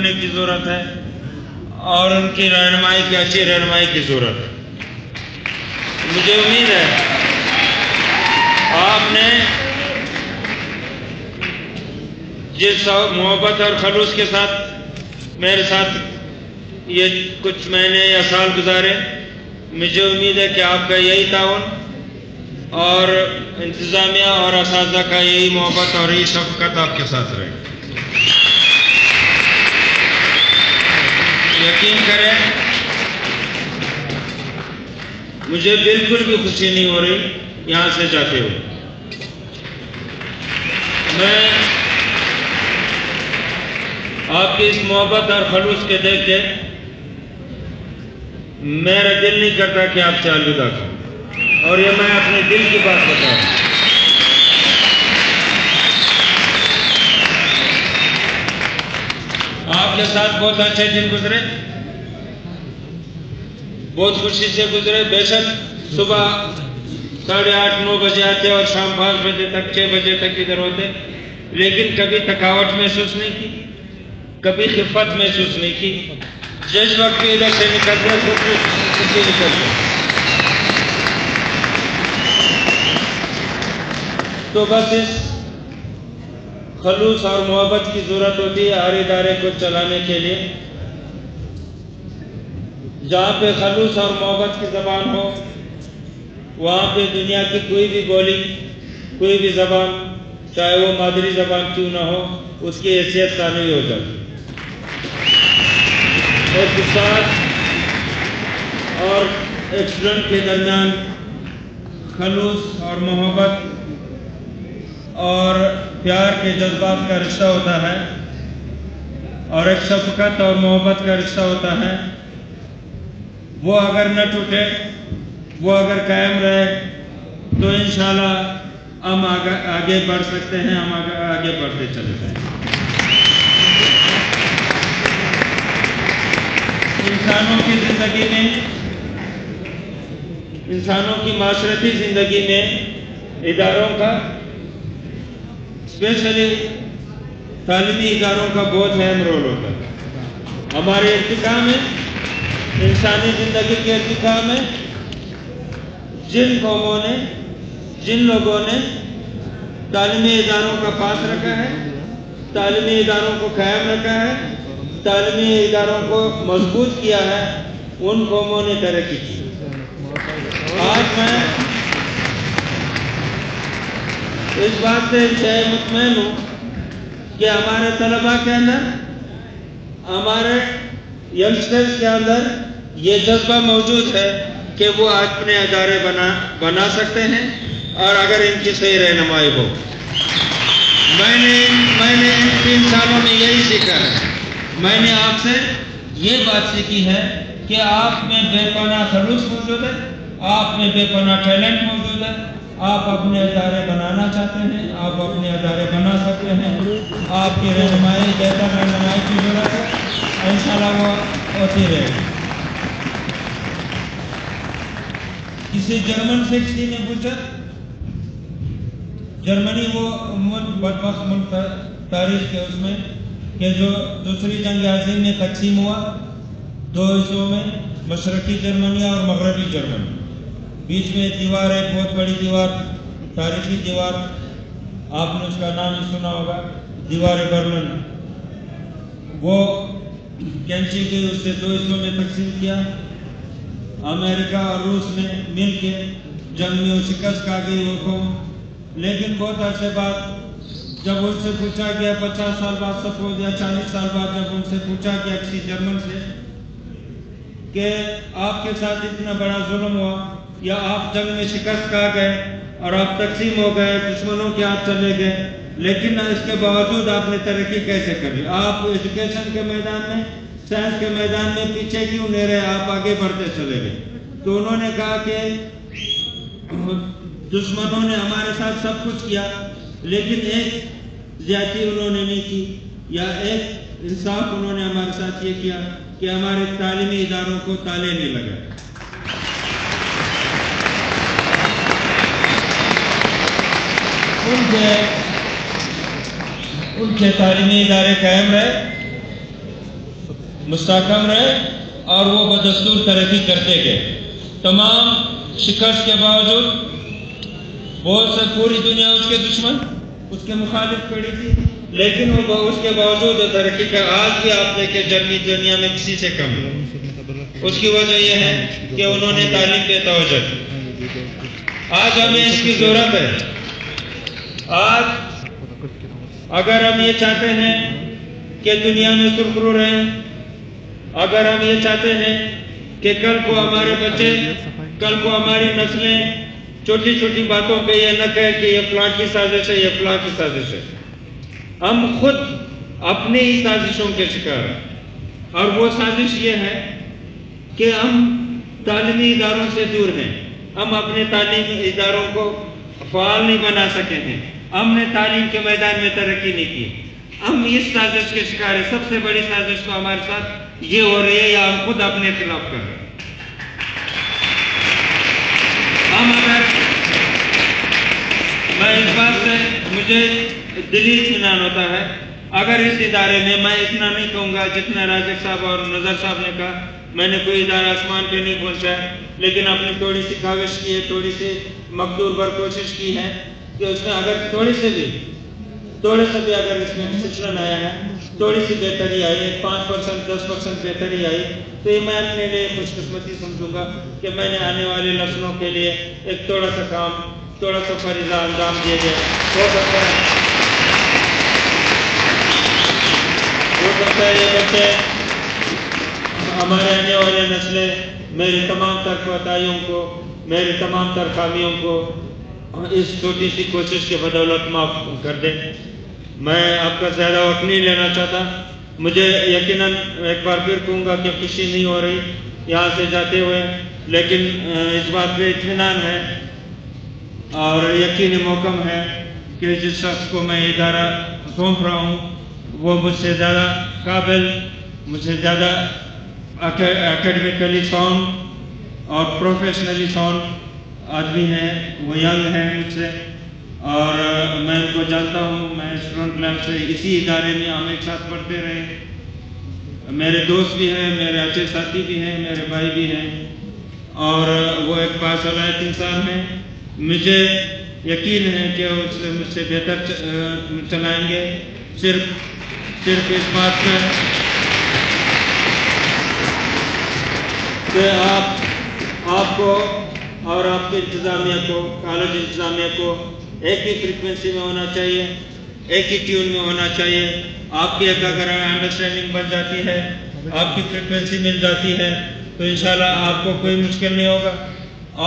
کی ضرورت ہے اور ان کی رہنمائی کی اچھی رہنمائی کی ضرورت ہے۔ مجھے امید ہے آپ نے جس محبت اور خلوص کے ساتھ میرے ساتھ یہ کچھ مہینے یا سال گزارے، مجھے امید ہے کہ آپ کا یہی تعاون اور انتظامیہ اور اساتذہ کا یہی محبت اور یہی شفقت آپ کے ساتھ رہے۔ یقین کریں مجھے بالکل بھی خوشی نہیں ہو رہی یہاں سے جاتے ہوئے۔ میں آپ کی اس محبت اور خلوص کے دیکھ کے میرا دل نہیں کرتا کہ آپ سے الوداع کروں، اور یہ میں اپنے دل کی بات بتا رہا ہوں۔ آپ کے ساتھ بہت اچھے دن گزرے، بہت خوشی سے گزرے۔ بے شک صبح 8:30-9 بجے آتے اور شام 5 بجے تک 6 بجے تک ادھر ہوتے، لیکن کبھی تھکاوٹ محسوس نہیں کی، کبھی خفت محسوس نہیں کی۔ جس وقت بھی ادھر سے نکلتے خوشی نکلتے۔ تو بس اس خلوص اور محبت کی ضرورت ہوتی ہے ہر ادارے کو چلانے کے لیے۔ جہاں پہ خلوص اور محبت کی زبان ہو وہاں پہ دنیا کی کوئی بھی بولی، کوئی بھی زبان، چاہے وہ مادری زبان کیوں نہ ہو، اس کی حیثیت ثانوی ہو جاتی۔ اور استاد اور اسٹوڈنٹ کے درمیان خلوص اور محبت اور پیار کے جذبات کا رشتہ ہوتا ہے، اور ایک شفقت اور محبت کا رشتہ ہوتا ہے۔ وہ اگر نہ ٹوٹے، وہ اگر قائم رہے تو انشاءاللہ ہم آگے بڑھ سکتے ہیں، ہم آگے بڑھتے چلے جائیں۔ انسانوں کی زندگی میں، انسانوں کی معاشرتی زندگی میں اداروں کا، اسپیشلی تعلیمی اداروں کا بہت اہم رول ہوتا ہے۔ ہمارے ارتقاء میں، انسانی زندگی کے ارتقاء میں جن قوموں نے، جن لوگوں نے تعلیمی اداروں کا پاس رکھا ہے، تعلیمی اداروں کو قائم رکھا ہے، تعلیمی اداروں کو مضبوط کیا ہے، ان قوموں نے ترقی کی۔ آج میں اس بات سے انتہائی مطمئن ہوں کہ ہمارے طلباء کے اندر، ہمارے ینگسٹرز کے اندر یہ جذبہ موجود ہے کہ وہ اپنے ادارے بنا سکتے ہیں، اور اگر ان کی صحیح رہنمائی ہو۔ میں نے ان 3 سالوں میں یہی سیکھا ہے۔ میں نے آپ سے یہ بات سیکھی ہے کہ آپ میں بے پناہ خلوص موجود ہے، آپ میں بے پناہ ٹیلنٹ موجود ہے۔ آپ اپنے ادارے بنانا چاہتے ہیں، آپ اپنے ادارے بنا سکتے ہیں۔ آپ کی رہنمائی، بہتر رہنمائی کی ضرورت ہے، انشاءاللہ وہ ہوتی رہے گی۔ کسی جرمن سے کسی نے پوچھا، جرمنی وہ ملک، بدبخت ملک تاریخ کے اس میں، کہ جو دوسری جنگ عظیم میں تقسیم ہوا 2 حصوں میں، مشرقی جرمنی اور مغربی جرمنی۔ بیچ میں ایک دیوار ہے، بہت بڑی دیوار، تاریخی دیوار، آپ نے اس کا نام ہی سنا ہوگا، دیوار برلن۔ وہ کینچی کے اس سے 2 حصوں میں تقسیم کیا۔ امریکہ اور روس نے مل کے جنگ میں شکست کھا گئی وہ قوم۔ لیکن بہت عرصے بعد جب ان سے پوچھا گیا، 50 سال بعد سپوز یا 40 سال بعد جب ان سے پوچھا گیا کسی جرمن سے کہ آپ کے ساتھ اتنا بڑا ظلم ہوا، یا آپ جنگ میں شکست کھا گئے اور آپ تقسیم ہو گئے، دشمنوں کے ہاتھ چلے گئے، لیکن اس کے باوجود آپ نے ترقی کیسے کری؟ آپ ایجوکیشن کے میدان میں، سائنس کے میدان میں پیچھے کیوں نہیں رہے؟ آپ آگے بڑھتے چلے گئے۔ تو انہوں نے کہا کہ دشمنوں نے ہمارے ساتھ سب کچھ کیا، لیکن ایک زیادتی انہوں نے نہیں کی، یا ایک انصاف انہوں نے ہمارے ساتھ یہ کیا کہ ہمارے تعلیمی اداروں کو تالے نہیں لگائے۔ ان کے تعلیمی ادارے قائم رہے، مستحکم رہے اور وہ بدستور ترقی کرتے گئے. تمام شکست کے باوجود بہت سے پوری دنیا اس کے دشمن، اس کے مخالف کھڑی تھی، لیکن وہ اس کے باوجود ترقی کا آج بھی آپ دیکھیں جنگی دنیا میں کسی سے کم ہے. اس کی وجہ یہ ہے کہ انہوں نے تعلیم پہ توجہ دی. آج ہمیں اس کی ضرورت ہے. آج اگر ہم یہ چاہتے ہیں کہ دنیا میں سرخرو رہیں، اگر ہم یہ چاہتے ہیں کہ کل کو ہمارے بچے، کل کو ہماری نسلیں چھوٹی چھوٹی باتوں پہ یہ نہ کہے کہ یہ فلاں کی سازش ہے، یہ فلاں کی سازش ہے. ہم خود اپنی ہی سازشوں کے شکار ہیں. اور وہ سازش یہ ہے کہ ہم تعلیمی اداروں سے دور ہیں. ہم اپنے تعلیمی اداروں کو فعال نہیں بنا سکے ہیں. ہم نے تعلیم کے میدان میں ترقی نہیں کی. ہم اس سازش کے شکار ہیں. سب سے بڑی سازش تو ہمارے ساتھ یہ ہو رہی ہے یا ہم خود اپنے خلاف کر رہے ہیں. ہم میں اس بات سے مجھے دلی اطمینان ہوتا ہے، اگر اس ادارے میں اتنا نہیں کہوں گا جتنا راجک صاحب اور نظر صاحب نے کہا، میں نے کوئی ادارہ آسمان پہ نہیں پہنچا ہے، لیکن اپنی تھوڑی سی کاوش کی ہے، تھوڑی سی مقدور بھر کوشش کی ہے کہ اس میں اگر تھوڑے سے بھی اگر اس میں ڈسپلن آیا ہے، تھوڑی سی بہتری آئی ہے، 5% 10% بہتری آئی، تو یہ میں اپنے لیے خوش قسمتی سمجھوں گا کہ میں نے آنے والے نسلوں کے لیے ایک تھوڑا سا کام، تھوڑا سا فریضہ انجام دیا گیا. ہو سکتا ہے یہ بچے، ہمارے آنے والے نسلیں میری تمام تر کوتاہیوں کو، میری تمام تر خامیوں کو اس چھوٹی سی کوشش کے بدولت معاف کر دیں. میں آپ کا زیادہ وقت نہیں لینا چاہتا. مجھے یقیناً ایک بار پھر کہوں گا کہ خوشی نہیں ہو رہی یہاں سے جاتے ہوئے، لیکن اس بات پہ اطمینان ہے اور یقین محکم ہے کہ جس شخص کو میں ادارہ سونپ رہا ہوں وہ مجھ سے زیادہ قابل، مجھ سے زیادہ اکیڈمیکلی ساؤنڈ اور پروفیشنلی ساؤنڈ آدمی ہیں. وہ ینگ ہیں مجھ سے اور میں ان کو جانتا ہوں. میں اسٹوڈنٹ لائف سے اسی ادارے میں ہم ایک ساتھ پڑھتے رہے. میرے دوست بھی ہیں، میرے اچھے ساتھی بھی ہیں، میرے بھائی بھی ہیں اور وہ ایک باصلاحیت انسان ہیں. مجھے یقین ہے کہ وہ مجھ سے بہتر چلائیں گے. صرف اس بات پہ کہ آپ کو اور آپ کے انتظامیہ کو، کالج انتظامیہ کو ایک ہی فریکوینسی میں ہونا چاہیے، ایک ہی ٹیون میں ہونا چاہیے. آپ کی اگر انڈرسٹینڈنگ بن جاتی ہے، آپ کی فریکوینسی مل جاتی ہے تو انشاءاللہ آپ کو کوئی مشکل نہیں ہوگا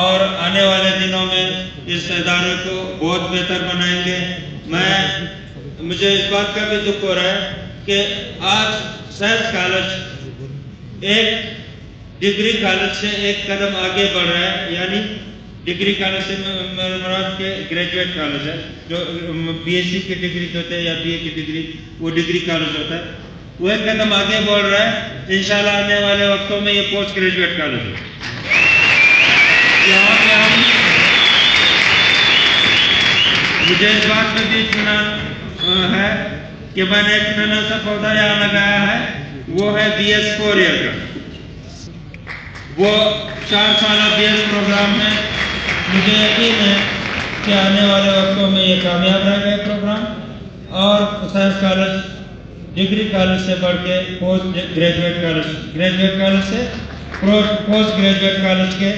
اور آنے والے دنوں میں اس ادارے کو بہت بہتر بنائیں گے. مجھے اس بات کا بھی دکھ ہو رہا ہے کہ آج سائنس کالج ایک ڈگری کالج سے ایک قدم آگے بڑھ رہا ہے. یعنی ڈگری کالج سے مراد کے گریجویٹ کالج ہے، جو بی ایس سی کی ڈگری ہوتے ہیں یا بی اے کی ڈگری، وہ ڈگری کالج ہوتا ہے. وہ ایک قدم آگے بڑھ رہا ہے. انشاءاللہ آنے والے وقتوں میں یہ پوسٹ گریجویٹ کالج ہے. یہاں پہ مجھے اس بات میں بھی اطمینان ہے کہ میں نے ایک نیا سا پودا یہاں لگایا ہے، وہ ہے بی ایس 4 ایئر کا. وہ 4 سالہ بی ایس پروگرام ہے. مجھے یقین ہے کہ آنے والے وقتوں میں یہ کامیاب رہے گا پروگرام اور سائنس کالج ڈگری کالج سے بڑھ کے پوسٹ گریجویٹ کالج سے پوسٹ گریجویٹ کالج کے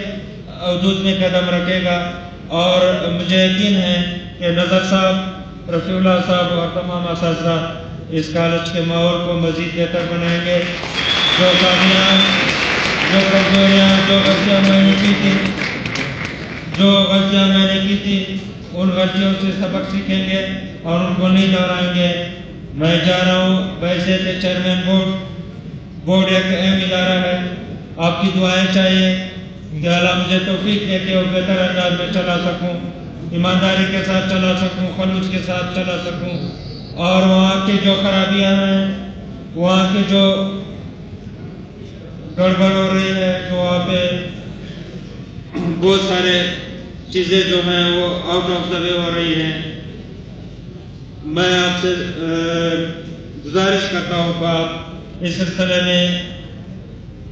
حدود میں قدم رکھے گا. اور مجھے یقین ہے کہ نظر صاحب، رفیع اللہ صاحب اور تمام اساتذہ اس کالج کے ماحول کو مزید بہتر بنائیں گے. جو خامیاں، جو کمزوریاں، جو غلطیاں میں نے کی تھی ان غلطیوں سے سبق سیکھیں گے اور ان کو نہیں دہرائیں گے. میں جا رہا ہوں بحیثیت چیئرمین بورڈ ایک اہم ادارہ ہے. آپ کی دعائیں چاہیے کہ اللہ مجھے توفیق دے کہ وہ بہتر انداز میں چلا سکوں، ایمانداری کے ساتھ چلا سکوں، خلوص کے ساتھ چلا سکوں اور وہاں کی جو خرابیاں ہیں، وہاں کی جو گڑبڑ ہو رہی ہے، جو وہاں پہ بہت سارے چیزیں جو ہیں وہ آؤٹ آف دا وے ہو رہی ہیں، میں آپ سے گزارش کرتا ہوں کہ آپ اس سلسلے میں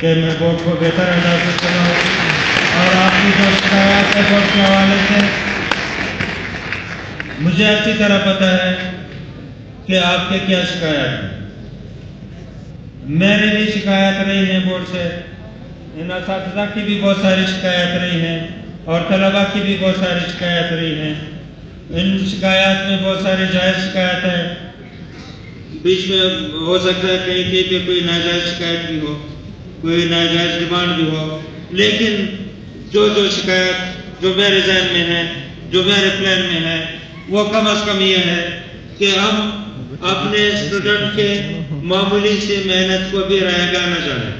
کہ میں بورڈ کو بہتر انداز سے چلاؤں اور آپ کی جو شکایات ہے بورڈ کے حوالے سے مجھے اچھی طرح پتہ ہے کہ آپ کے کیا شکایات ہیں. میرے بھی شکایات رہی ہیں بورڈ سے, ان اساتذہ کی بھی بہت ساری شکایات رہی ہیں اور طلباء کی بھی بہت ساری شکایات رہی ہیں. ان شکایات میں بہت ساری جائز شکایت ہے, بیچ میں ہو سکتا ہے کہیں کہیں پہ کوئی ناجائز شکایت بھی ہو, کوئی ناجائز ڈیمانڈ بھی ہو, لیکن جو شکایت جو میرے ذہن میں ہے, جو میرے پلان میں ہے, وہ کم از کم یہ ہے کہ ہم اپنے اسٹوڈنٹ کے معمولی سے محنت کو بھی رائے گاہ نہ جانیں.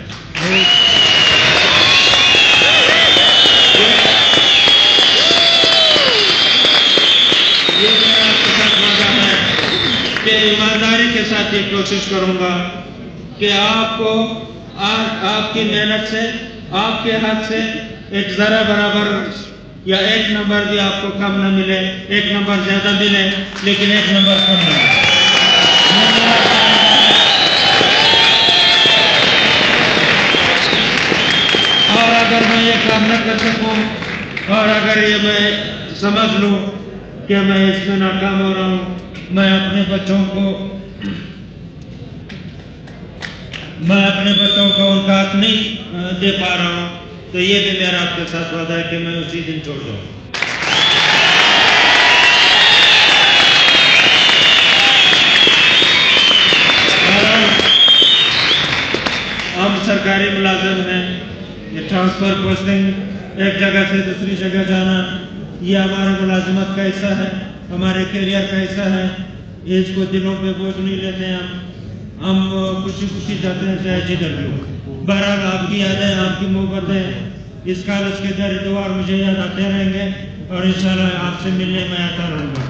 یہ میرا آپ کے ساتھ وعدہ ہے کہ ایمانداری کے ساتھ یہ کوشش کروں گا کہ آپ کو آپ کی محنت سے, آپ کے ہاتھ سے ایک ذرا برابر یا ایک نمبر بھی آپ کو کم نہ ملے, ایک نمبر زیادہ ملے لیکن ایک نمبر کم نہ ملے. اور اگر میں یہ کام نہ کر سکوں اور اگر یہ میں سمجھ لوں کہ میں اس میں ناکام ہو رہا ہوں, میں اپنے بچوں کو ان کا حق نہیں دے پا رہا ہوں, تو یہ بھی میرا آپ کے ساتھ وعدہ ہے کہ میں اسی دن چھوڑ دوں. ہم سرکاری ملازم ہیں, یہ ٹرانسفر پوسٹنگ ایک جگہ سے دوسری جگہ جانا یہ ہمارے ملازمت کا حصہ ہے, ہمارے کیریئر کا حصہ ہے. اس کو دلوں پہ بوجھ نہیں لیتے ہیں, ہم خوشی جاتے ہیں چاہے جدھر بھی ہو. بہرحال آپ کی یادیں, آپ کی محبتیں اس کالج کے دوار مجھے یاد آتے رہیں گے اور انشاءاللہ آپ سے ملنے میں آتا رہوں گا.